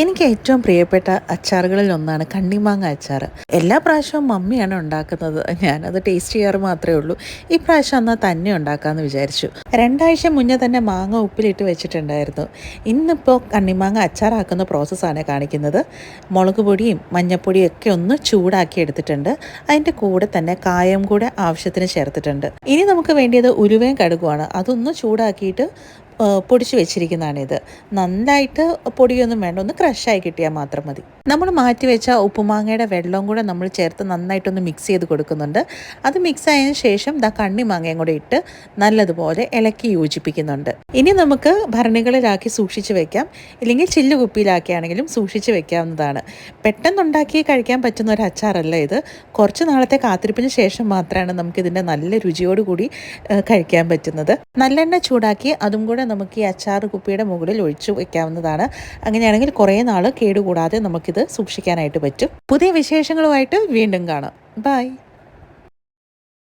എനിക്ക് ഏറ്റവും പ്രിയപ്പെട്ട അച്ചാറുകളിൽ ഒന്നാണ് കണ്ണിമാങ്ങ അച്ചാർ. എല്ലാ പ്രാവശ്യവും മമ്മിയാണ് ഉണ്ടാക്കുന്നത്. ഞാനത് ടേസ്റ്റ് ചെയ്യാറ് മാത്രമേ ഉള്ളൂ. ഈ പ്രാവശ്യം എന്നാൽ തന്നെ ഉണ്ടാക്കാമെന്ന് വിചാരിച്ചു. 2 ആഴ്ച മുന്നേ തന്നെ മാങ്ങ ഉപ്പിലിട്ട് വെച്ചിട്ടുണ്ടായിരുന്നു. ഇന്നിപ്പോൾ കണ്ണിമാങ്ങ അച്ചാറാക്കുന്ന പ്രോസസ്സാണ് കാണിക്കുന്നത്. മുളക് പൊടിയും മഞ്ഞൾപ്പൊടിയും ഒക്കെ ഒന്ന് ചൂടാക്കി എടുത്തിട്ടുണ്ട്. അതിൻ്റെ കൂടെ തന്നെ കായം കൂടെ ആവശ്യത്തിന് ചേർത്തിട്ടുണ്ട്. ഇനി നമുക്ക് വേണ്ടിയത് ഉലുവയും കടുകുമാണ്. അതൊന്ന് ചൂടാക്കിയിട്ട് പൊടിച്ച് വെച്ചിരിക്കുന്നതാണിത്. നന്നായിട്ട് പൊടിയൊന്നും വേണ്ട, ഒന്ന് ക്രഷായി കിട്ടിയാൽ മാത്രം മതി. നമ്മൾ മാറ്റി വെച്ച ഉപ്പുമാങ്ങയുടെ വെള്ളവും കൂടെ നമ്മൾ ചേർത്ത് നന്നായിട്ടൊന്ന് മിക്സ് ചെയ്ത് കൊടുക്കുന്നുണ്ട്. അത് മിക്സ് ആയതിനു ശേഷം കണ്ണിമാങ്ങയും കൂടെ ഇട്ട് നല്ലതുപോലെ ഇളക്കി യോജിപ്പിക്കുന്നുണ്ട്. ഇനി നമുക്ക് ഭരണികളിലാക്കി സൂക്ഷിച്ച് വെക്കാം, ഇല്ലെങ്കിൽ ചില്ല് കുപ്പിയിലാക്കിയാണെങ്കിലും സൂക്ഷിച്ച് വെക്കാവുന്നതാണ്. പെട്ടെന്നുണ്ടാക്കി കഴിക്കാൻ പറ്റുന്ന ഒരു അച്ചാറല്ല ഇത്. കുറച്ച് നാളത്തെ കാത്തിരിപ്പിന് ശേഷം മാത്രമാണ് നമുക്കിതിൻ്റെ നല്ല രുചിയോടുകൂടി കഴിക്കാൻ പറ്റുന്നത്. നല്ലെണ്ണ ചൂടാക്കി അതും കൂടെ നമുക്ക് ഈ അച്ചാർ കുപ്പിയുടെ മുകളിൽ ഒഴിച്ചു വെക്കാവുന്നതാണ്. അങ്ങനെയാണെങ്കിൽ കുറേ നാൾ കേടുകൂടാതെ നമുക്കിത് സൂക്ഷിക്കാനായിട്ട് പറ്റും. പുതിയ വിശേഷങ്ങളുമായിട്ട് വീണ്ടും കാണാം. ബൈ.